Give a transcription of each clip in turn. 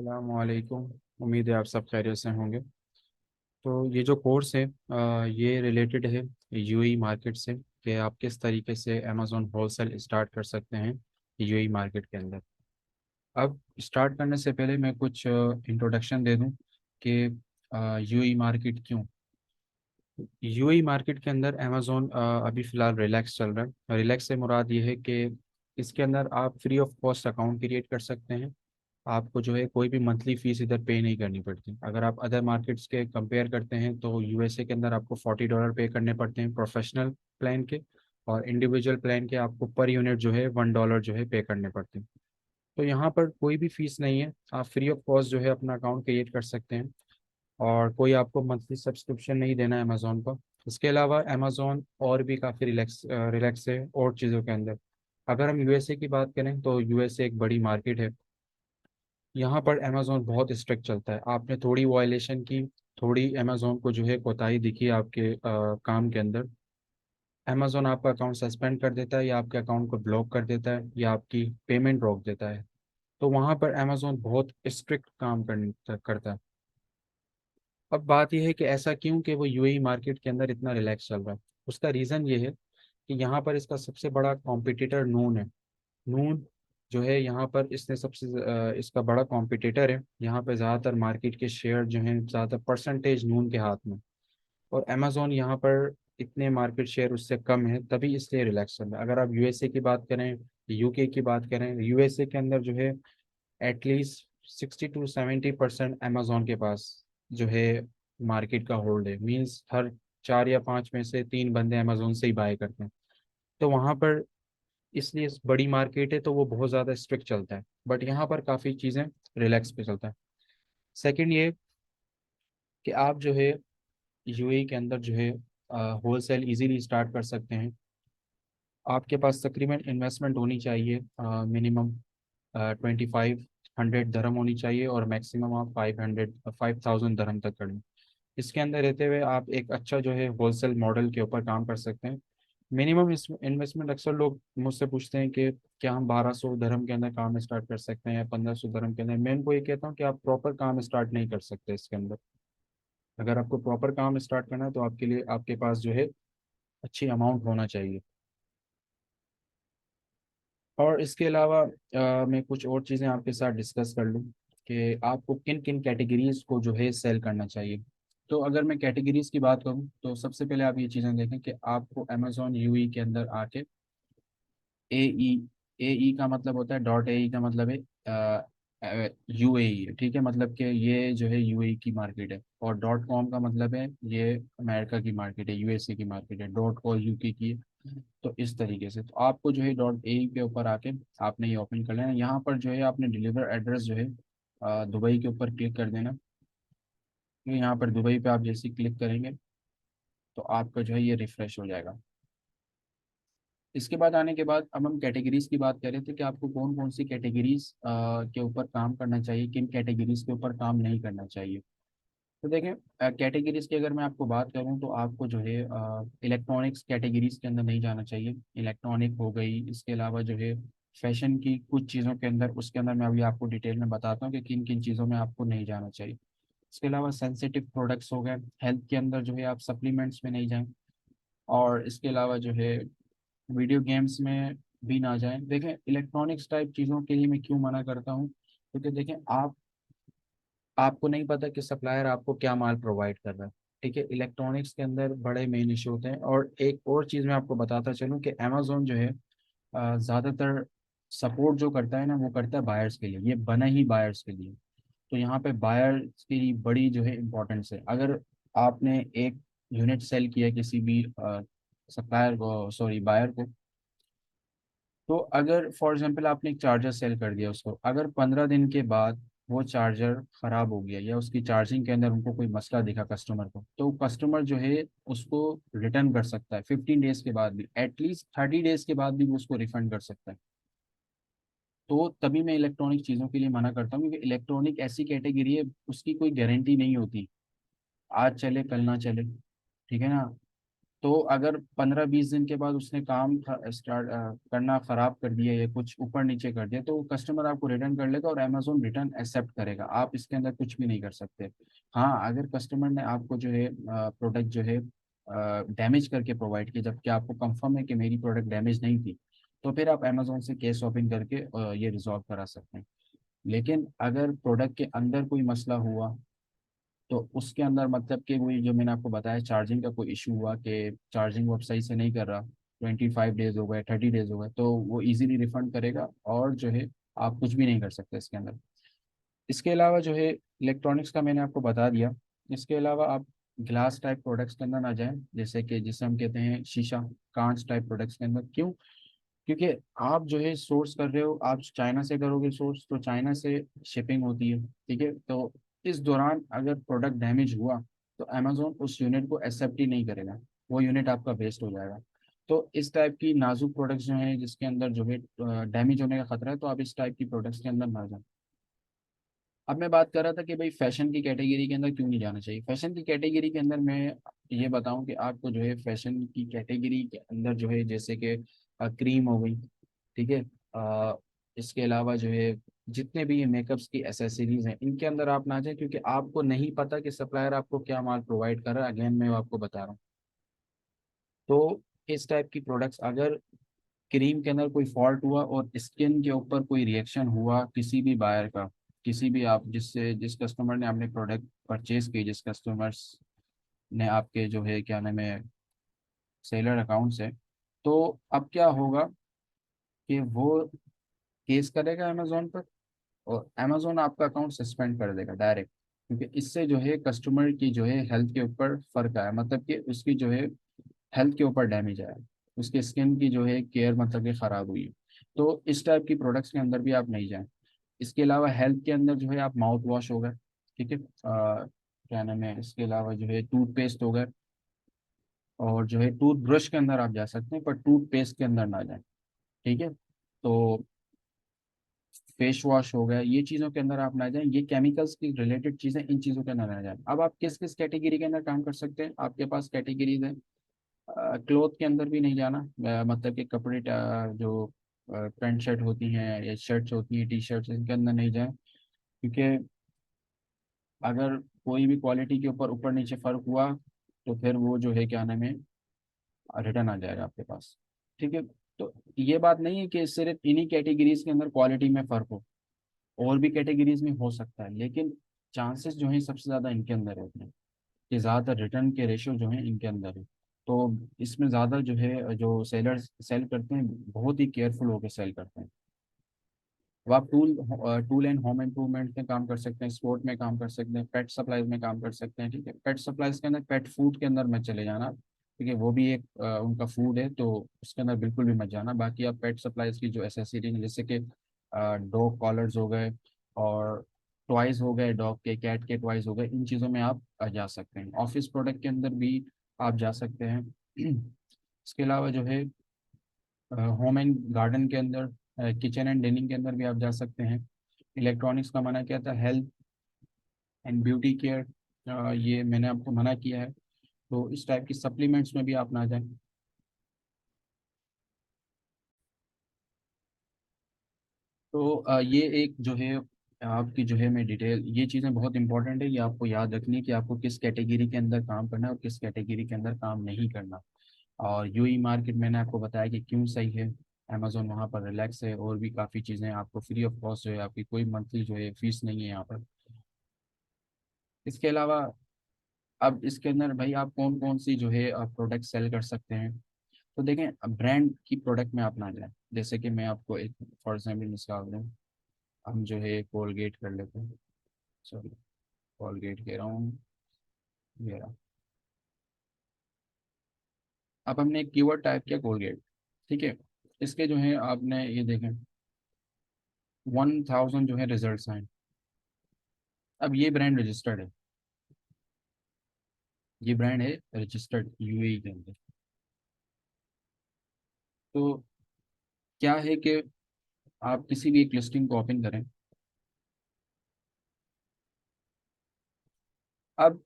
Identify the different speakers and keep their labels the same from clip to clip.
Speaker 1: अस्सलामुअलैकुम। उम्मीद है आप सब खैरियत से होंगे। तो ये जो कोर्स है ये रिलेटेड है यूएई मार्केट से कि आप किस तरीके से अमेज़ॉन होलसेल स्टार्ट कर सकते हैं यूएई मार्केट के अंदर। अब स्टार्ट करने से पहले मैं कुछ इंट्रोडक्शन दे दूं कि यूएई मार्केट क्यों। यूएई मार्केट के अंदर अमेज़ॉन अभी फ़िलहाल रिलैक्स चल रहा है। रिलैक्स से मुराद ये है कि इसके अंदर आप free of cost account create कर सकते हैं। आपको जो है कोई भी मंथली फीस इधर पे नहीं करनी पड़ती। अगर आप अदर मार्केट्स के कंपेयर करते हैं तो यूएसए के अंदर आपको $40 पे करने पड़ते हैं प्रोफेशनल प्लान के, और इंडिविजुअल प्लान के आपको पर यूनिट जो है $1 जो है पे करने पड़ते हैं। तो यहाँ पर कोई भी फीस नहीं है, आप फ्री ऑफ कॉस्ट जो है अपना अकाउंट क्रिएट कर सकते हैं, और कोई आपको मंथली सब्सक्रिप्शन नहीं देना है अमेज़ोन का। इसके अलावा अमेज़ोन और भी काफ़ी रिलैक्स है और चीज़ों के अंदर। अगर हम यूएसए की बात करें तो यूएसए एक बड़ी मार्केट है। यहाँ पर अमेज़ोन बहुत स्ट्रिक्ट चलता है। आपने थोड़ी वायलेशन की, थोड़ी अमेज़ोन को जो है कोताही दिखी आपके काम के अंदर, अमेज़ोन आपका अकाउंट सस्पेंड कर देता है, या आपके अकाउंट को ब्लॉक कर देता है, या आपकी पेमेंट रोक देता है। तो वहाँ पर अमेज़ोन बहुत स्ट्रिक्ट काम करता है। अब बात यह है कि ऐसा क्यों कि वो यूएई मार्केट के अंदर इतना रिलैक्स चल रहा है। उसका रीज़न ये है कि यहाँ पर इसका सबसे बड़ा कॉम्पिटिटर नून है। नून जो है यहाँ पर इसने इसका बड़ा कॉम्पिटिटर है। यहाँ पर ज़्यादातर मार्केट के शेयर जो हैं, ज़्यादातर परसेंटेज नून के हाथ में। और अमेज़ोन यहाँ पर इतने मार्केट शेयर उससे कम है, तभी इसलिए रिलैक्स चल रहा है। अगर आप यूएसए की बात करें, यूके की बात करें, यूएसए के अंदर जो है एटलीस्ट 60 to 70% अमेज़ोन के पास जो है मार्केट का होल्ड है। मींस हर 4 या 5 में से 3 बंदे अमेज़ोन से ही बाय करते हैं। तो वहाँ पर इसलिए इस बड़ी मार्केट है तो वो बहुत ज़्यादा स्ट्रिक्ट चलता है, बट यहाँ पर काफ़ी चीज़ें रिलैक्स पे चलता है। सेकंड ये कि आप जो है यूएई के अंदर जो है होलसेल इजीली स्टार्ट कर सकते हैं। आपके पास तकरीबन इन्वेस्टमेंट होनी चाहिए मिनिमम 2500 दरम होनी चाहिए, और मैक्सिमम आप 5000 दरम तक करें। इसके अंदर रहते हुए आप एक अच्छा जो है होलसेल मॉडल के ऊपर काम कर सकते हैं। मिनिमम इन्वेस्टमेंट अक्सर लोग मुझसे पूछते हैं कि क्या हम 1200 दरम के अंदर काम स्टार्ट कर सकते हैं या 1500 दरम के अंदर। मैं उनको ये कहता हूँ कि आप प्रॉपर काम स्टार्ट नहीं कर सकते इसके अंदर। अगर आपको प्रॉपर काम स्टार्ट करना है तो आपके लिए आपके पास जो है अच्छी अमाउंट होना चाहिए। और इसके अलावा मैं कुछ और चीज़ें आपके साथ डिस्कस कर लूँ कि आपको किन किन कैटेगरीज को जो है सेल करना चाहिए। तो अगर मैं कैटेगरीज की बात करूँ तो सबसे पहले आप ये चीज़ें देखें कि आपको अमेजोन यूई के अंदर आके ए ई, ए ई का मतलब होता है डॉट, ए ई का मतलब है यूएई, ठीक है, मतलब कि ये जो है यूएई की मार्केट है। और डॉट कॉम का मतलब है ये अमेरिका की मार्केट है, यूएसए की मार्केट है। डॉट और यूके की है। तो इस तरीके से तो आपको जो है डॉट ए के ऊपर आके आपने ये ओपन कर लेना। यहाँ पर जो है आपने डिलीवर एड्रेस जो है दुबई के ऊपर क्लिक कर देना। तो यहाँ पर दुबई पे आप जैसे क्लिक करेंगे तो आपका जो है ये रिफ्रेश हो जाएगा। इसके बाद आने के बाद अब हम कैटेगरीज की बात कर रहे थे कि आपको कौन कौन सी कैटेगरीज के ऊपर काम करना चाहिए, किन कैटेगरीज के ऊपर काम नहीं करना चाहिए। तो देखें, कैटेगरीज की अगर मैं आपको बात करूं तो आपको जो है इलेक्ट्रॉनिक्स कैटेगरीज के अंदर नहीं जाना चाहिए। इलेक्ट्रॉनिक हो गई, इसके अलावा जो है फैशन की कुछ चीज़ों के अंदर, उसके अंदर मैं अभी आपको डिटेल में बताता हूँ कि किन किन चीज़ों में आपको नहीं जाना चाहिए। इसके अलावा सेंसिटिव प्रोडक्ट्स हो गए, हेल्थ के अंदर जो है आप सप्लीमेंट्स में नहीं जाएं। और इसके अलावा जो है वीडियो गेम्स में भी ना जाएं। देखें, इलेक्ट्रॉनिक्स टाइप चीज़ों के लिए मैं क्यों मना करता हूँ, क्योंकि देखें आपको नहीं पता कि सप्लायर आपको क्या माल प्रोवाइड कर रहा है। ठीक है, इलेक्ट्रॉनिक्स के अंदर बड़े मेन इशू होते हैं। और एक और चीज़ मैं आपको बताता चलूँ कि अमेजोन जो है ज़्यादातर सपोर्ट जो करता है ना, वो करता है बायर्स के लिए। ये बना ही बायर्स के लिए। तो यहाँ पे बायर्स की बड़ी जो है इम्पोर्टेंस है। अगर आपने एक यूनिट सेल किया किसी भी सप्लायर को, सॉरी बायर को, तो अगर फॉर एग्जांपल आपने एक चार्जर सेल कर दिया उसको, अगर 15 दिन के बाद वो चार्जर खराब हो गया या उसकी चार्जिंग के अंदर उनको कोई मसला दिखा कस्टमर को, तो कस्टमर जो है उसको रिटर्न कर सकता है 15 डेज के बाद भी, एटलीस्ट 30 डेज के बाद भी वो उसको रिफंड कर सकता है। तो तभी मैं इलेक्ट्रॉनिक चीज़ों के लिए मना करता हूँ, क्योंकि इलेक्ट्रॉनिक ऐसी कैटेगरी है उसकी कोई गारंटी नहीं होती, आज चले कल ना चले। ठीक है ना। तो अगर 15-20 दिन के बाद उसने काम स्टार्ट करना खराब कर दिया या कुछ ऊपर नीचे कर दिया, तो कस्टमर आपको रिटर्न कर लेगा और अमेजोन रिटर्न एक्सेप्ट करेगा, आप इसके अंदर कुछ भी नहीं कर सकते। हाँ, अगर कस्टमर ने आपको जो है प्रोडक्ट जो है डैमेज करके प्रोवाइड किया, जबकि आपको कंफर्म है कि मेरी प्रोडक्ट डैमेज नहीं थी, तो फिर आप अमेजोन से केस ओपन करके ये रिजॉल्व करा सकते हैं। लेकिन अगर प्रोडक्ट के अंदर कोई मसला हुआ, तो उसके अंदर मतलब कि वही जो मैंने आपको बताया, चार्जिंग का कोई इशू हुआ कि चार्जिंग वो अब सही से नहीं कर रहा, 25 डेज हो गए, 30 डेज हो गए, तो वो इजीली रिफंड करेगा और जो है आप कुछ भी नहीं कर सकते इसके अंदर। इसके अलावा जो है इलेक्ट्रॉनिक्स का मैंने आपको बता दिया। इसके अलावा आप ग्लास टाइप प्रोडक्ट्स के अंदर ना जाएं, जैसे कि जिसे हम कहते हैं शीशा, कांच टाइप प्रोडक्ट्स के अंदर। क्यों? क्योंकि आप जो है सोर्स कर रहे हो, आप चाइना से करोगे सोर्स, तो चाइना से शिपिंग होती है, ठीक है। तो इस दौरान अगर प्रोडक्ट डैमेज हुआ, तो अमेजोन उस यूनिट को एक्सेप्ट ही नहीं करेगा, वो यूनिट आपका वेस्ट हो जाएगा। तो इस टाइप की नाजुक प्रोडक्ट्स जो हैं जिसके अंदर जो है डैमेज होने का खतरा है, तो आप इस टाइप की प्रोडक्ट्स के अंदर ना जाएं। अब मैं बात कर रहा था कि भाई फैशन की कैटेगरी के अंदर क्यों नहीं जाना चाहिए। फैशन की कैटेगरी के अंदर मैं ये बताऊं कि आपको जो है फैशन की कैटेगरी के अंदर जो है, जैसे कि क्रीम हो गई, ठीक है। इसके अलावा जो है जितने भी ये मेकअप्स की एसेसरीज हैं, इनके अंदर आप ना जाए, क्योंकि आपको नहीं पता कि सप्लायर आपको क्या माल प्रोवाइड कर रहा है। अगेन मैं आपको बता रहा हूँ। तो इस टाइप की प्रोडक्ट्स, अगर क्रीम के अंदर कोई फॉल्ट हुआ और स्किन के ऊपर कोई रिएक्शन हुआ किसी भी बायर का, किसी भी आप जिस कस्टमर ने आपने प्रोडक्ट परचेज की, जिस कस्टमर्स ने आपके जो है क्या नाम है सेलर अकाउंट से, तो अब क्या होगा कि वो केस करेगा अमेजोन पर, और अमेजोन आपका अकाउंट सस्पेंड कर देगा डायरेक्ट। क्योंकि इससे जो है कस्टमर की जो है हेल्थ के ऊपर फर्क आया, मतलब कि उसकी जो है हेल्थ के ऊपर डैमेज आया, उसके स्किन की जो है केयर मतलब कि खराब हुई है। तो इस टाइप की प्रोडक्ट्स के अंदर भी आप नहीं जाएं। इसके अलावा हेल्थ के अंदर जो है आप माउथ वॉश हो गए, ठीक है, क्या नाम है, इसके अलावा जो है टूथपेस्ट हो गए, और जो है टूथ ब्रश के अंदर आप जा सकते हैं, पर टूथपेस्ट के अंदर ना जाएं, ठीक है। तो फेस वॉश हो गया, ये चीज़ों के अंदर आप ना जाएं, ये केमिकल्स की रिलेटेड चीज़ें, इन चीज़ों के अंदर ना जाएं। अब आप किस किस कैटेगरी के अंदर काम कर सकते हैं, आपके पास कैटेगरीज है। क्लोथ के अंदर भी नहीं जाना, मतलब कि कपड़े जो पैंट शर्ट होती हैं या शर्ट्स होती हैं, टी शर्ट्स, इनके अंदर नहीं जाएं। क्योंकि अगर कोई भी क्वालिटी के ऊपर ऊपर नीचे फर्क हुआ, तो फिर वो जो है क्या नाम है रिटर्न आ जाएगा आपके पास, ठीक है। तो ये बात नहीं है कि सिर्फ इन्हीं कैटेगरीज के अंदर क्वालिटी में फर्क हो, और भी कैटेगरीज में हो सकता है, लेकिन चांसेस जो हैं सबसे ज़्यादा इनके अंदर होते हैं कि ज़्यादातर रिटर्न के रेशियो जो हैं इनके अंदर है। तो इसमें ज़्यादा जो है जो सेलर्स सेल करते हैं, बहुत ही केयरफुल होकर सेल करते हैं। अब आप टूल एंड होम इम्प्रूवमेंट में काम कर सकते हैं, स्पोर्ट में काम कर सकते हैं, पेट सप्लाईज में काम कर सकते हैं, ठीक है। पेट सप्लाईज के अंदर पेट फूड के अंदर मत चले जाना, ठीक है, वो भी एक उनका फूड है, तो उसके अंदर बिल्कुल भी मत जाना। बाकी आप पेट सप्लाईज की जो एसेसरी है, जैसे कि डॉग कॉलर्स हो गए, और टॉयज हो गए, डॉग के कैट के टॉयज हो गए, इन चीज़ों में आप जा सकते हैं। ऑफिस प्रोडक्ट के अंदर भी आप जा सकते हैं। इसके अलावा जो है होम एंड गार्डन के अंदर, किचन एंड डेनिंग के अंदर भी आप जा सकते हैं। इलेक्ट्रॉनिक्स का मना किया था, हेल्थ एंड ब्यूटी केयर ये मैंने आपको मना किया है। तो इस टाइप की सप्लीमेंट्स में भी आप ना जाएं। तो ये एक जो है आपकी जो है मैं डिटेल, ये चीज़ें बहुत इंपॉर्टेंट है, ये आपको याद रखनी है कि आपको किस कैटेगरी के अंदर काम करना है और किस कैटेगरी के अंदर काम नहीं करना। और यूई मार्केट मैंने आपको बताया कि क्यों सही है, अमेजोन वहाँ पर रिलैक्स है, और भी काफ़ी चीज़ें आपको फ्री ऑफ कॉस्ट जो है, आपकी कोई मंथली जो है फीस नहीं है यहाँ पर। इसके अलावा अब इसके अंदर भाई आप कौन कौन सी जो है आप प्रोडक्ट सेल कर सकते हैं। तो देखें, ब्रांड की प्रोडक्ट में आप ना जाए, जैसे कि मैं आपको एक फॉर एग्जाम्पल मिसाल दूँ। हम जो है कोलगेट कर लेते हैं, सॉरी, कोलगेट कह रहा हूँ, ये रहा। अब हमने एक कीवर्ड टाइप किया कोलगेट, ठीक है। इसके जो है आपने ये देखें 1000 जो है रिजल्ट आए। अब ये ब्रांड रजिस्टर्ड है, ये ब्रांड है रजिस्टर्ड यूएई के अंदर। तो क्या है कि आप किसी भी एक लिस्टिंग को ओपन करें। अब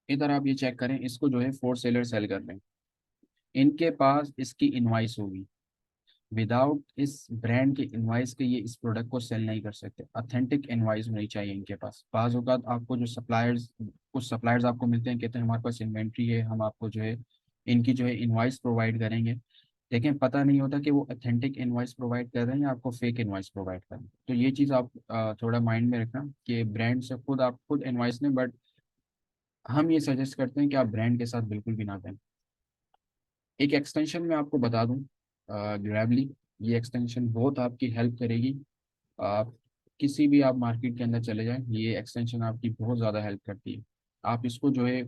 Speaker 1: इधर आप ये चेक करें, इसको जो है फोर सेलर सेल कर रहे हैं, इनके पास इसकी इनवाइस होगी। विदाउट इस ब्रांड के इनवाइस के ये इस प्रोडक्ट को सेल नहीं कर सकते। ऑथेंटिक इनवाइस होनी चाहिए इनके पास। बाज़ औक़ात आपको जो सप्लायर्स, कुछ सप्लायर्स आपको मिलते हैं, कहते हैं हमारे पास इन्वेंट्री है, हम आपको जो है इनकी जो है इनवाइस प्रोवाइड करेंगे, लेकिन पता नहीं होता कि वो ऑथेंटिक इनवाइस प्रोवाइड कर रहे हैं या आपको फेक इनवाइस प्रोवाइड कर रहे हैं। तो ये चीज़ आप थोड़ा माइंड में रखना कि ब्रांड से खुद आप खुद इनवाइस लें, बट हम ये सजेस्ट करते हैं कि आप ब्रांड के साथ बिल्कुल भी ना दें। एक एक्सटेंशन मैं आपको बता दूं, ग्रैबली, ये एक्सटेंशन बहुत आपकी हेल्प करेगी। आप किसी भी आप मार्केट के अंदर चले जाएं, ये एक्सटेंशन आपकी बहुत ज़्यादा हेल्प करती है। आप इसको जो है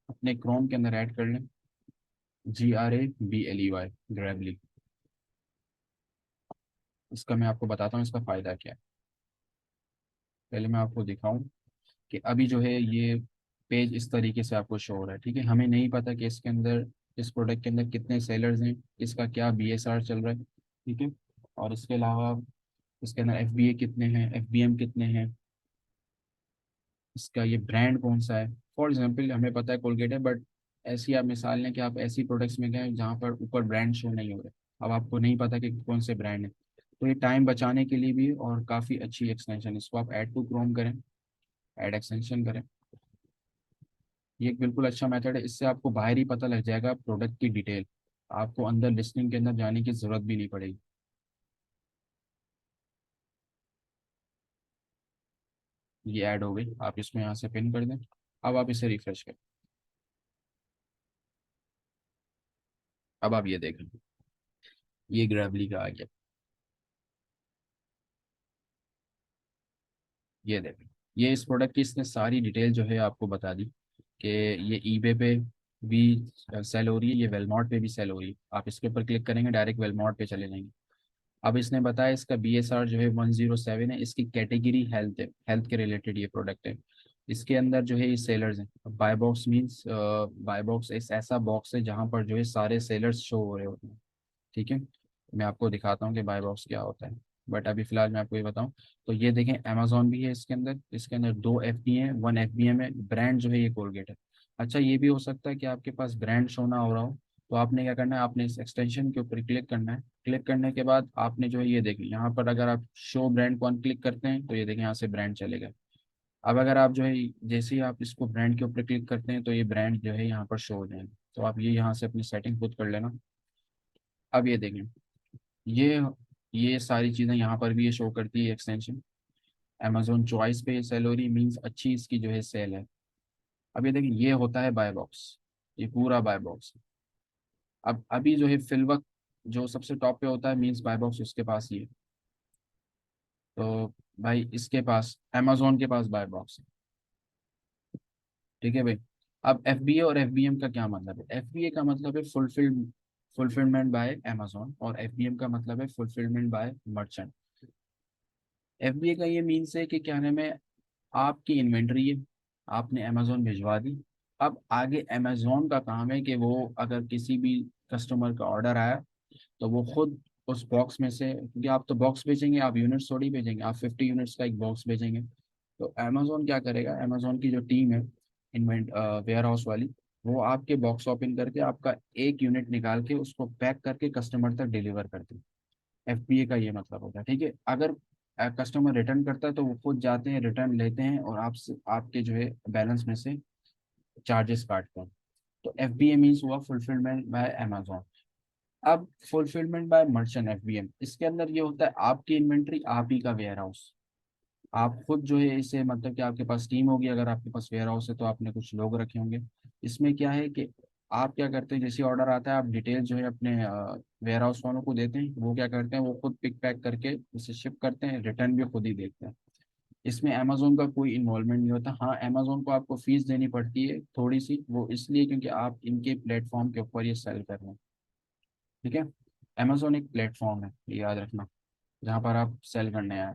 Speaker 1: अपने क्रोम के अंदर ऐड कर लें, GRABLEY, ग्रैबली। इसका मैं आपको बताता हूँ इसका फ़ायदा क्या है। पहले मैं आपको दिखाऊं कि अभी जो है ये पेज इस तरीके से आपको शो हो रहा है, ठीक है। हमें नहीं पता कि इसके अंदर, इस प्रोडक्ट के अंदर कितने सेलर्स हैं, इसका क्या BSR चल रहा है, ठीक है। और इसके अलावा इसके अंदर FBA कितने हैं, FBM कितने हैं, इसका ये ब्रांड कौन सा है। फॉर एग्जांपल हमें पता है कोलगेट है, बट ऐसी आप मिसाल लें कि आप ऐसी प्रोडक्ट्स में गए जहाँ पर ऊपर ब्रांड शो नहीं हो रहे, अब आपको नहीं पता कि कौन से ब्रांड है। तो ये टाइम बचाने के लिए भी और काफ़ी अच्छी एक्सटेंशन, इसको आप ऐड टू क्रोम करें, ऐड एक्सटेंशन करें। ये एक बिल्कुल अच्छा मेथड है, इससे आपको बाहर ही पता लग जाएगा प्रोडक्ट की डिटेल, आपको अंदर लिस्टिंग के अंदर जाने की ज़रूरत भी नहीं पड़ेगी। ये ऐड हो गई, आप इसको यहाँ से पिन कर दें। अब आप इसे रिफ्रेश करें, अब आप ये देखें, ये ग्रेवली का आ गया। ये देखें, ये इस प्रोडक्ट की इसने सारी डिटेल जो है आपको बता दी कि ये ईबे पे भी सेल हो रही है, ये वेलमार्ट पे भी सेल हो रही है। आप इसके ऊपर क्लिक करेंगे डायरेक्ट वेलमार्ट पे चले जाएंगे। अब इसने बताया इसका BSR जो है 107 है, इसकी कैटेगरी हेल्थ है, हेल्थ के रिलेटेड ये प्रोडक्ट है। इसके अंदर जो है ये सेलर्स हैं। Buy box means, buy box एक ऐसा बॉक्स है जहाँ पर जो है सारे सेलर्स शो हो रहे होते हैं, ठीक है। मैं आपको दिखाता हूँ कि बाय बॉक्स क्या होता है, बट अभी फिलहाल मैं आपको ये बताऊँ। तो ये देखें, अमेजोन भी है इसके अंदर, इसके अंदर 2 FB है, 1 FBM है, ब्रांड जो है ये कोलगेट है। अच्छा, ये भी हो सकता है कि आपके पास ब्रांड शो ना हो रहा हो, तो आपने क्या करना है, आपने इस एक्सटेंशन के ऊपर क्लिक करना है। क्लिक करने के बाद आपने जो है ये देखिए यहाँ पर, अगर आप शो ब्रांड को क्लिक करते हैं तो ये देखिए यहाँ से ब्रांड चलेगा। अब अगर आप जो है जैसे ही आप इसको ब्रांड के ऊपर क्लिक करते हैं तो ये ब्रांड जो है यहाँ पर शो हो जाएंगे। तो आप ये यहाँ से अपनी सेटिंग खुद कर लेना। अब ये देखें, ये ये सारी चीज़ें यहाँ पर भी ये शो करती है एक्सटेंशन। अमेजोन चॉइस पे ये सेल हो रही मीन्स अच्छी इसकी जो है सेल है। अब ये देखिए, ये होता है बाय बॉक्स, ये पूरा बाय बॉक्स। अब अभी जो है फिल वक्त जो सबसे टॉप पे होता है मीन्स बाय बॉक्स उसके पास ही है। तो भाई इसके पास, अमेजोन के पास बाय बॉक्स है, ठीक है भाई। अब FBA और FBM का क्या मतलब है? FBA का मतलब है फुलफिलमेंट बाय अमेजोन, और FBM का मतलब है फुलफिलमेंट बाय मर्चेंट। FBA का ये मीन्स है कि क्या नाम है, आपकी इन्वेंट्री है, आपने अमेजोन भिजवा दी। अब आगे अमेजोन का काम है कि वो अगर किसी भी कस्टमर का ऑर्डर आया तो वो खुद उस बॉक्स में से, क्योंकि आप तो बॉक्स भेजेंगे, आप यूनिट्स थोड़ी भेजेंगे, आप 50 यूनिट्स का एक बॉक्स भेजेंगे। तो अमेजोन क्या करेगा, अमेजोन की जो टीम है इन्वेंट वेयर हाउस वाली, वो आपके बॉक्स ओपन करके आपका एक यूनिट निकाल के उसको पैक करके कस्टमर तक डिलीवर करते हैं। FBA का ये मतलब होता है, ठीक है। अगर कस्टमर रिटर्न करता है तो वो खुद जाते हैं, रिटर्न लेते हैं और आपसे आपके जो है बैलेंस में से चार्जेस काटते हैं। तो FBA मीन्स हुआ फुलफिलमेंट बाय अमेजोन। अब फुलफिलमेंट बाय मर्चेंट, FBM, इसके अंदर ये होता है आपकी इन्वेंट्री, आप ही का वेयर हाउस, आप खुद जो है इसे, मतलब कि आपके पास टीम होगी, अगर आपके पास वेयर हाउस है तो आपने कुछ लोग रखे होंगे। इसमें क्या है कि आप क्या करते हैं, जैसे ऑर्डर आता है आप डिटेल जो है अपने वेयर हाउस वालों को देते हैं, वो क्या करते हैं, वो खुद पिक पैक करके इसे शिप करते हैं, रिटर्न भी खुद ही देखते हैं। इसमें अमेजोन का कोई इन्वॉल्वमेंट नहीं होता। हाँ, अमेजोन को आपको फीस देनी पड़ती है थोड़ी सी, वो इसलिए क्योंकि आप इनके प्लेटफॉर्म के ऊपर ये सेल कर रहे हैं, ठीक है। अमेजोन एक प्लेटफॉर्म है, ये याद रखना, जहाँ पर आप सेल करने आए।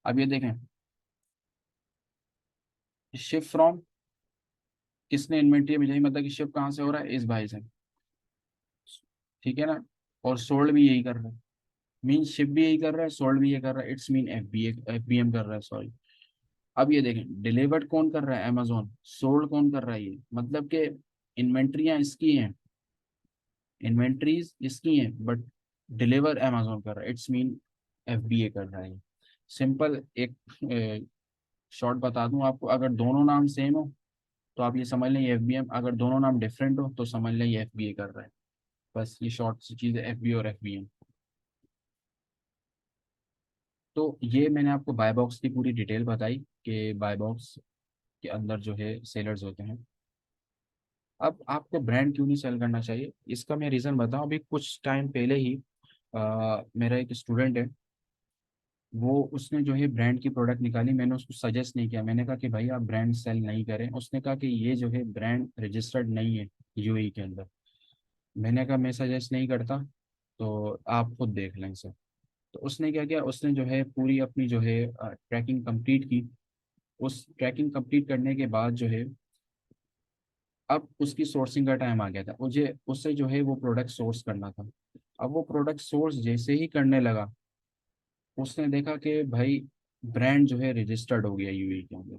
Speaker 1: अब ये देखें, शिप फ्रॉम, किसने इन्वेंट्री भेजी, मतलब कि शिप कहाँ से हो रहा है, इस भाई से, ठीक है ना। और सोल्ड भी यही कर रहा है, मीन शिप भी यही कर रहा है, सोल्ड भी ये कर रहा है, इट्स मीन FBM कर रहा है, सॉरी। अब ये देखें, डिलीवर्ड कौन कर रहा है, अमेजोन। सोल्ड कौन कर रहा है, ये मतलब कि इन्वेंट्रियाँ इसकी हैं, इन्वेंट्रीज इसकी हैं बट डिलीवर अमेजोन कर रहा है, इट्स मीन एफबीए कर रहा है। सिंपल एक शॉर्ट बता दूं आपको, अगर दोनों नाम सेम हो तो आप ये समझ लें ये एफबीएम, अगर दोनों नाम डिफरेंट हो तो समझ लें ये एफबीए कर रहा है। बस ये शॉर्ट सी चीज़ है, एफबीए और एफबीएम। तो ये मैंने आपको बाय बॉक्स की पूरी डिटेल बताई कि बाय बॉक्स के अंदर जो है सेलर्स होते हैं। अब आपको ब्रांड क्यों नहीं सेल करना चाहिए, इसका मैं रीज़न बताऊं। अभी कुछ टाइम पहले ही मेरा एक स्टूडेंट है, वो उसने जो है ब्रांड की प्रोडक्ट निकाली, मैंने उसको सजेस्ट नहीं किया, मैंने कहा कि भाई आप ब्रांड सेल नहीं करें। उसने कहा कि ये जो है ब्रांड रजिस्टर्ड नहीं है यूएई के अंदर। मैंने कहा मैं सजेस्ट नहीं करता, तो आप खुद देख लें सर। तो उसने क्या किया, उसने जो है पूरी अपनी जो है ट्रैकिंग कंप्लीट की। उस ट्रैकिंग कंप्लीट करने के बाद जो है अब उसकी सोर्सिंग का टाइम आ गया था, मुझे उससे जो है वो प्रोडक्ट सोर्स करना था। अब वो प्रोडक्ट सोर्स जैसे ही करने लगा, उसने देखा कि भाई ब्रांड जो है रजिस्टर्ड हो गया यूएई के अंदर।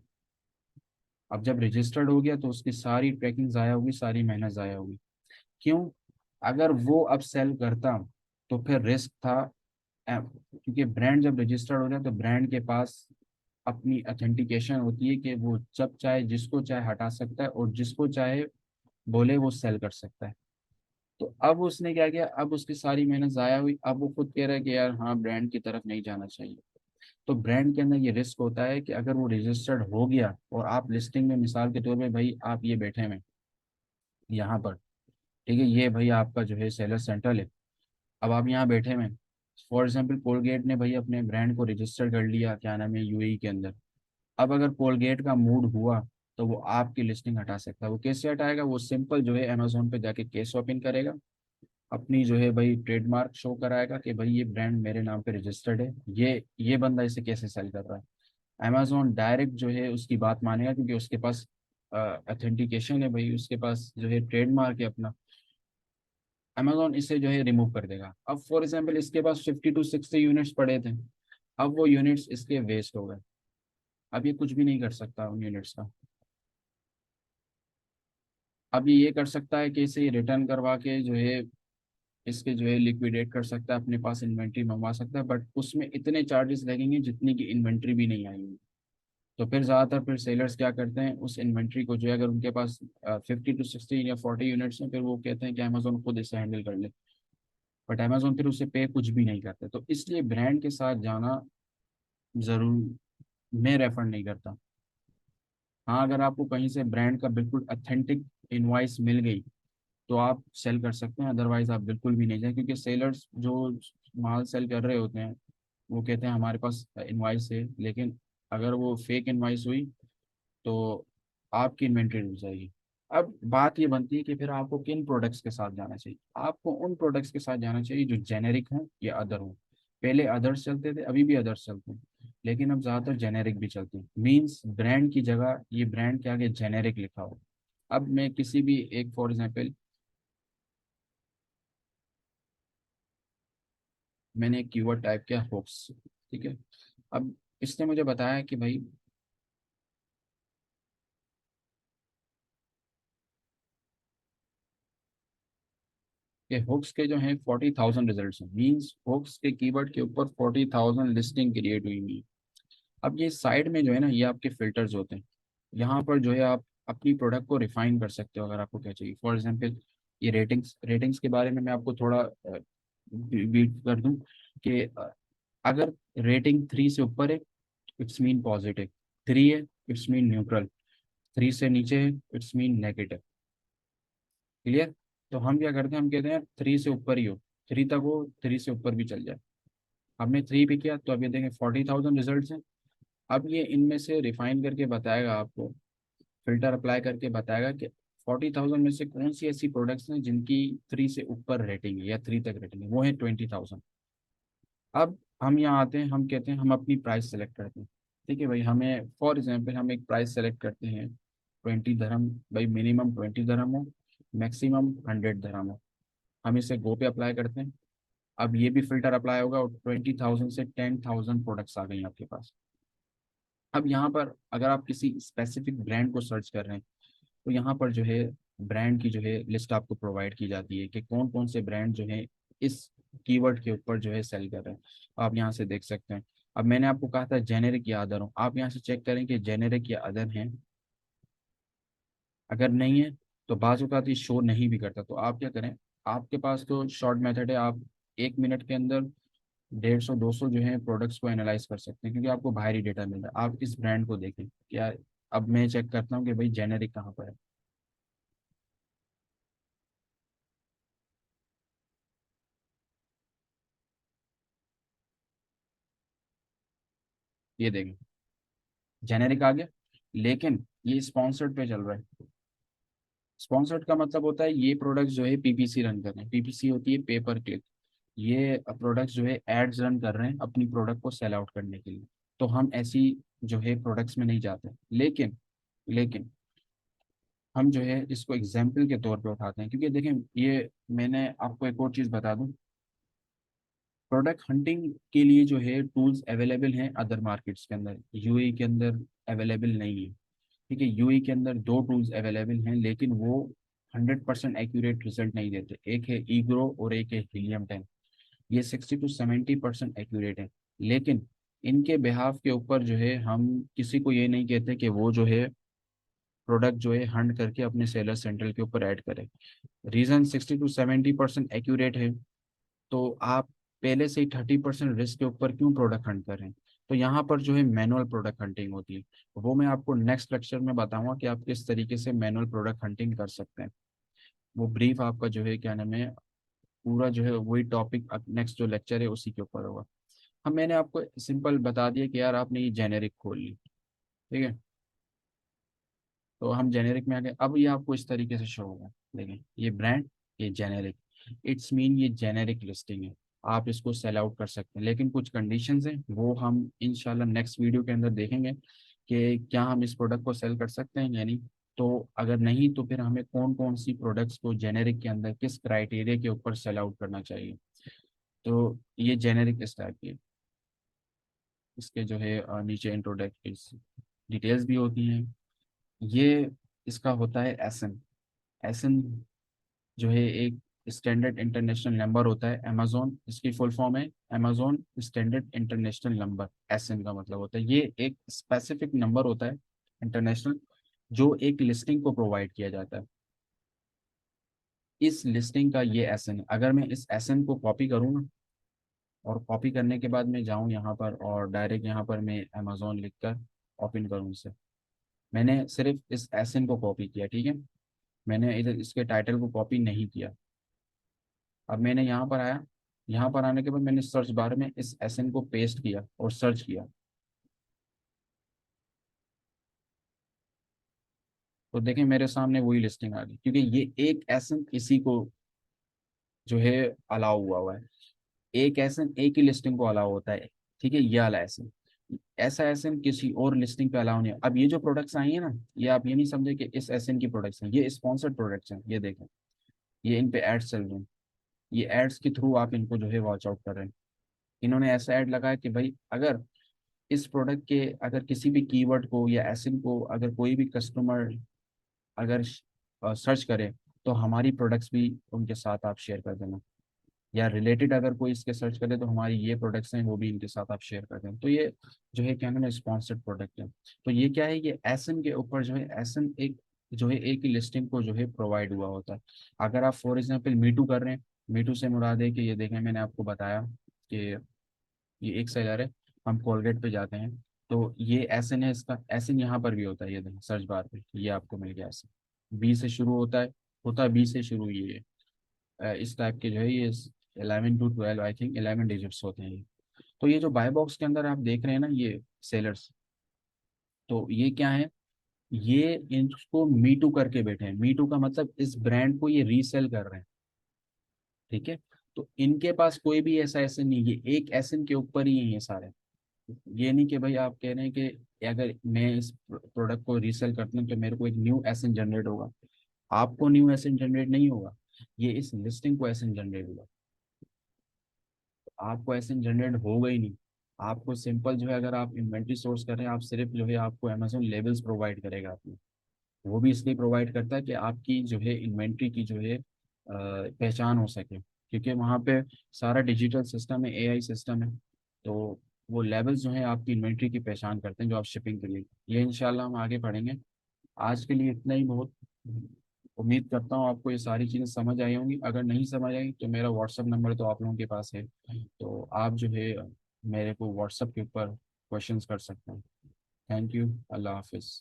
Speaker 1: अब जब रजिस्टर्ड हो गया तो उसकी सारी ट्रैकिंग ज़ाया होगी, सारी मेहनत ज़ाया होगी। क्यों? अगर वो अब सेल करता तो फिर रिस्क था। क्योंकि ब्रांड जब रजिस्टर्ड हो जाए तो ब्रांड के पास अपनी ऑथेंटिकेशन होती है कि वो जब चाहे जिसको चाहे हटा सकता है और जिसको चाहे बोले वो सेल कर सकता है। तो अब उसने क्या किया, अब उसकी सारी मेहनत ज़ाया हुई, अब वो खुद कह रहा है कि यार हाँ ब्रांड की तरफ नहीं जाना चाहिए। तो ब्रांड के अंदर ये रिस्क होता है कि अगर वो रजिस्टर्ड हो गया और आप लिस्टिंग में मिसाल के तौर पे भाई आप ये बैठे हैं यहाँ पर, ठीक है, ये भाई आपका जो है सेलर सेंटर है। अब आप यहाँ बैठे हैं, फॉर एग्जाम्पल कोलगेट ने भाई अपने ब्रांड को रजिस्टर कर लिया क्या नाम है यूएई के अंदर। अब अगर कोलगेट का मूड हुआ तो वो आपकी लिस्टिंग हटा सकता है। वो कैसे हटाएगा? वो सिंपल जो है अमेजोन पे जाके केस ओपन करेगा, अपनी जो है भाई ट्रेडमार्क शो कराएगा कि भाई ये ब्रांड मेरे नाम पे रजिस्टर्ड है, ये बंदा इसे कैसे सेल कर रहा है। अमेजोन डायरेक्ट जो है उसकी बात मानेगा क्योंकि उसके पास ऑथेंटिकेशन है भाई, उसके पास जो है ट्रेडमार्क है अपना। अमेजोन इसे जो है रिमूव कर देगा। अब फॉर एग्जांपल इसके पास 50 to 60 यूनिट्स पड़े थे, अब वो यूनिट्स इसके वेस्ट हो गए। अब ये कुछ भी नहीं कर सकता उन यूनिट्स का। अब ये कर सकता है कि इसे रिटर्न करवा के जो है इसके जो है लिक्विडेट कर सकता है, अपने पास इन्वेंट्री मंगवा सकता है, बट उसमें इतने चार्जेस लगेंगे जितनी की इन्वेंट्री भी नहीं आएगी। तो फिर ज़्यादातर फिर सेलर्स क्या करते हैं, उस इन्वेंट्री को जो है अगर उनके पास 50 to 60 या 40 यूनिट्स हैं, फिर वो कहते हैं कि अमेजोन खुद इसे हैंडल कर ले। बट अमेजोन फिर उसे पे कुछ भी नहीं करता। तो इसलिए ब्रांड के साथ जाना ज़रूर मैं रेफर नहीं करता। हाँ, अगर आपको कहीं से ब्रांड का बिल्कुल अथेंटिक इनवॉइस मिल गई तो आप सेल कर सकते हैं, अदरवाइज आप बिल्कुल भी नहीं जाए, क्योंकि सेलर्स जो माल सेल कर रहे होते हैं वो कहते हैं हमारे पास इनवॉइस है, लेकिन अगर वो फेक इनवॉइस हुई तो आपकी इन्वेंट्री डूब जाएगी। अब बात ये बनती है कि फिर आपको किन प्रोडक्ट्स के साथ जाना चाहिए। आपको उन प्रोडक्ट्स के साथ जाना चाहिए जो जेनेरिक हों या अदर हों। पहले अदर्स चलते थे, अभी भी अदर्स चलते हैं, लेकिन अब ज़्यादातर जेनेरिक भी चलते हैं। मीन्स ब्रांड की जगह ये ब्रांड के आगे जेनेरिक लिखा हो। अब मैं किसी भी एक फॉर एग्जांपल, मैंने एक कीवर्ड टाइप किया होप्स, ठीक है। अब इसने मुझे बताया कि भाई कि हुक्स के जो हैं 40,000 रिजल्ट हैं, मीन्स हुक्स के कीवर्ड के ऊपर 40,000 लिस्टिंग क्रिएट हुई हुई। अब ये साइड में जो है ना, ये आपके फिल्टर्स होते हैं। यहाँ पर जो है आप अपनी प्रोडक्ट को रिफाइन कर सकते हो अगर आपको क्या चाहिए। फॉर एग्जांपल ये रेटिंग्स रेटिंग्स के बारे में मैं आपको थोड़ा बीट कर दूं कि अगर रेटिंग 3 से ऊपर है इट्स मीन पॉजिटिव, 3 है इट्स मीन न्यूट्रल, 3 से नीचे है इट्स मीन नेगेटिव। क्लियर? तो हम क्या करते हैं, हम कहते हैं 3 से ऊपर ही हो, 3 तक हो, 3 से ऊपर भी चल जाए। हमने 3 पे किया तो अब ये देखें 40,000 रिजल्ट हैं। अब ये इनमें से रिफाइन करके बताएगा आपको, फिल्टर अप्लाई करके बताएगा कि 40,000 में से कौन सी ऐसी प्रोडक्ट्स हैं जिनकी 3 से ऊपर रेटिंग है या 3 तक रेटिंग है, वो है 20,000। अब हम यहाँ आते हैं, हम कहते हैं हम अपनी प्राइस सेलेक्ट करते हैं। ठीक है भाई, हमें फॉर एग्जांपल हम एक प्राइस सेलेक्ट करते हैं 20 धर्म, भाई मिनिमम 20 धर्म हो, मैक्सिमम 100 धर्म हो। हम इसे गो पे अप्लाई करते हैं। अब ये भी फिल्टर अप्लाई होगा और 20,000 से 10,000 प्रोडक्ट्स आ गई आपके पास। अब यहाँ पर अगर आप किसी स्पेसिफिक ब्रांड को सर्च कर रहे हैं तो यहाँ पर जो है ब्रांड की जो है लिस्ट आपको प्रोवाइड की जाती है कि कौन कौन से ब्रांड जो है इस कीवर्ड के ऊपर जो है सेल कर रहे हैं। आप यहाँ से देख सकते हैं। अब मैंने आपको कहा था जेनेरिक या अदर हो, आप यहाँ से चेक करें कि जेनेरिक या अदर हैं। अगर नहीं है तो बाज़ औक़ात ये शो नहीं भी करता, तो आप क्या करें, आपके पास तो शॉर्ट मेथड है, आप 1 मिनट के अंदर 150 200 जो है प्रोडक्ट्स को एनालाइज कर सकते हैं, क्योंकि आपको बाहरी डेटा मिल रहा है। आप इस ब्रांड को देखें क्या। अब मैं चेक करता हूँ कि भाई जेनेरिक कहाँ पर है। ये देखें, जेनेरिक आ गया, लेकिन ये स्पॉन्सर्ड पे चल रहा है। स्पॉन्सर्ड का मतलब होता है ये प्रोडक्ट जो है पीपीसी रन कर रहे हैं। पीपीसी होती है पे पर क्लिक। ये प्रोडक्ट्स जो है एड्स रन कर रहे हैं अपनी प्रोडक्ट को सेल आउट करने के लिए। तो हम ऐसी जो है प्रोडक्ट्स में नहीं जाते, लेकिन हम जो है इसको एग्जाम्पल के तौर पे उठाते हैं, क्योंकि देखें ये, मैंने आपको एक और चीज़ बता दूं, प्रोडक्ट हंटिंग के लिए जो है टूल्स अवेलेबल हैं अदर मार्केट्स के अंदर, यूएई के अंदर अवेलेबल नहीं है। ठीक है, यूएई के अंदर दो टूल्स अवेलेबल हैं, लेकिन वो 100% एक्यूरेट रिजल्ट नहीं देते। एक है ईग्रो और एक है हीलियम 10। ये 60 to 70% एक्यूरेट है, लेकिन इनके बिहाफ के ऊपर जो है हम किसी को ये नहीं कहते कि वो जो है प्रोडक्ट जो है हंट करके अपने सेलर सेंटर के ऊपर ऐड करे। रीज़न 60 to 70% एक्यूरेट है, तो आप पहले से ही 30% रिस्क के ऊपर क्यों प्रोडक्ट हंट करें। तो यहाँ पर जो है मैनुअल प्रोडक्ट हंटिंग होती है, वो मैं आपको नेक्स्ट लेक्चर में बताऊंगा कि आप किस तरीके से मैनुअल प्रोडक्ट हंटिंग कर सकते हैं। वो ब्रीफ आपका जो है क्या नाम है, पूरा जो है वही टॉपिक नेक्स्ट जो लेक्चर है उसी के ऊपर होगा। हम मैंने आपको सिंपल बता दिया कि यार आपने ये जेनेरिक खोल ली, ठीक है। तो हम जेनेरिक में आ गए। अब ये आपको इस तरीके से शो होगा, देखें ये ब्रांड, ये जेनेरिक। इट्स मीन ये जेनेरिक लिस्टिंग है, आप इसको सेल आउट कर सकते हैं, लेकिन कुछ कंडीशंस हैं वो हम इंशाल्लाह नेक्स्ट वीडियो के अंदर देखेंगे कि क्या हम इस प्रोडक्ट को सेल कर सकते हैं या नहीं। तो अगर नहीं तो फिर हमें कौन कौन सी प्रोडक्ट्स को जेनेरिक के अंदर किस क्राइटेरिया के ऊपर सेल आउट करना चाहिए। तो ये जेनेरिक इस टाइप की है। इसके जो है नीचे इंट्रोडक्ट डिटेल्स भी होती हैं। ये इसका होता है एसन। एसन जो है एक स्टैंडर्ड इंटरनेशनल नंबर होता है। अमेजोन इसकी फुल फॉर्म है, अमेजोन स्टैंडर्ड इंटरनेशनल नंबर। एसन का मतलब होता है ये एक स्पेसिफिक नंबर होता है इंटरनेशनल, जो एक लिस्टिंग को प्रोवाइड किया जाता है। इस लिस्टिंग का ये एसन है। अगर मैं इस एसन को कॉपी करूँ ना, और कॉपी करने के बाद मैं जाऊँ यहाँ पर और डायरेक्ट यहाँ पर मैं अमेजोन लिखकर ओपन करूँ इसे, मैंने सिर्फ इस एसन को कॉपी किया, ठीक है। मैंने इधर इसके टाइटल को कॉपी नहीं किया। अब मैंने यहाँ पर आया, यहाँ पर आने के बाद मैंने सर्च बार में इस एसएन को पेस्ट किया और सर्च किया, तो देखें मेरे सामने वही लिस्टिंग आ गई, क्योंकि ये एक एसएन इसी को जो है अलाउ हुआ है। एक एसएन एक ही लिस्टिंग को अलाउ होता है, ठीक है। ये वाला एसएन, ऐसा एसएन किसी और लिस्टिंग पे अलाउ नहीं है। अब ये जो प्रोडक्ट्स आई हैं ना, ये आप ये नहीं समझे कि इस एसएन की प्रोडक्ट्स हैं, ये स्पॉन्सर्ड प्रोडक्ट्स हैं। ये देखें, ये इन पे एड्स चल रहे हैं, ये एड्स के थ्रू आप इनको जो है वॉच आउट कर रहे हैं। इन्होंने ऐसा ऐड लगाया कि भाई अगर इस प्रोडक्ट के, अगर किसी भी कीवर्ड को या एसिन को अगर कोई भी कस्टमर अगर सर्च करे, तो हमारी प्रोडक्ट्स भी उनके साथ आप शेयर कर देना, या रिलेटेड अगर कोई इसके सर्च करे तो हमारी ये प्रोडक्ट्स हैं वो भी इनके साथ आप शेयर कर दें। तो ये जो है क्या नाम है, स्पॉन्सर्ड प्रोडक्ट है। तो ये क्या है, ये एसन के ऊपर जो है, एसन एक जो है एक ही लिस्टिंग को जो है प्रोवाइड हुआ होता है। अगर आप फॉर एग्जाम्पल मीटू कर रहे हैं, मीटू से मुराद है कि ये देखें मैंने आपको बताया कि ये एक सेलर है। हम कोलगेट पे जाते हैं, तो ये एसन है, इसका एसन यहाँ पर भी होता है, ये देखें सर्च बार पे ये आपको मिल गया एसन। बी से शुरू होता है बी से शुरू ये इस टाइप के जो है ये 11 to 12, आई थिंक 11 डिजिट्स होते हैं ये। तो ये जो बाय बॉक्स के अंदर आप देख रहे हैं ना ये सेलर्स, तो ये क्या है, ये इनको मीटू करके बैठे हैं। मीटू का मतलब इस ब्रांड को ये रीसेल कर रहे हैं, ठीक है। तो इनके पास कोई भी ऐसा एसन नहीं, ये एक एसन के ऊपर ही है ये सारे। ये नहीं कि भाई आप कह रहे हैं कि अगर मैं इस प्रोडक्ट को रीसेल करता हूँ तो मेरे को एक न्यू एसेन जनरेट होगा। आपको न्यू एसेन जनरेट नहीं होगा, ये इस लिस्टिंग को एसेन जनरेट होगा। तो आपको एसेन जनरेट होगा ही नहीं। आपको सिंपल जो है, अगर आप इन्वेंट्री सोर्स कर रहे हैं, आप सिर्फ जो है आपको अमेजोन लेबल्स प्रोवाइड करेगा आपको। वो भी इसलिए प्रोवाइड करता है कि आपकी जो है इन्वेंट्री की जो है पहचान हो सके, क्योंकि वहाँ पे सारा डिजिटल सिस्टम है, एआई सिस्टम है। तो वो लेवल्स जो है आपकी इन्वेंट्री की पहचान करते हैं जो आप शिपिंग के लिए, ये इंशाल्लाह हम आगे पढ़ेंगे। आज के लिए इतना ही बहुत। उम्मीद करता हूँ आपको ये सारी चीज़ें समझ आई होंगी। अगर नहीं समझ आई तो मेरा व्हाट्सअप नंबर तो आप लोगों के पास है, तो आप जो है मेरे को व्हाट्सअप के ऊपर क्वेश्चंस कर सकते हैं। Thank you. अल्लाह हाफिज़।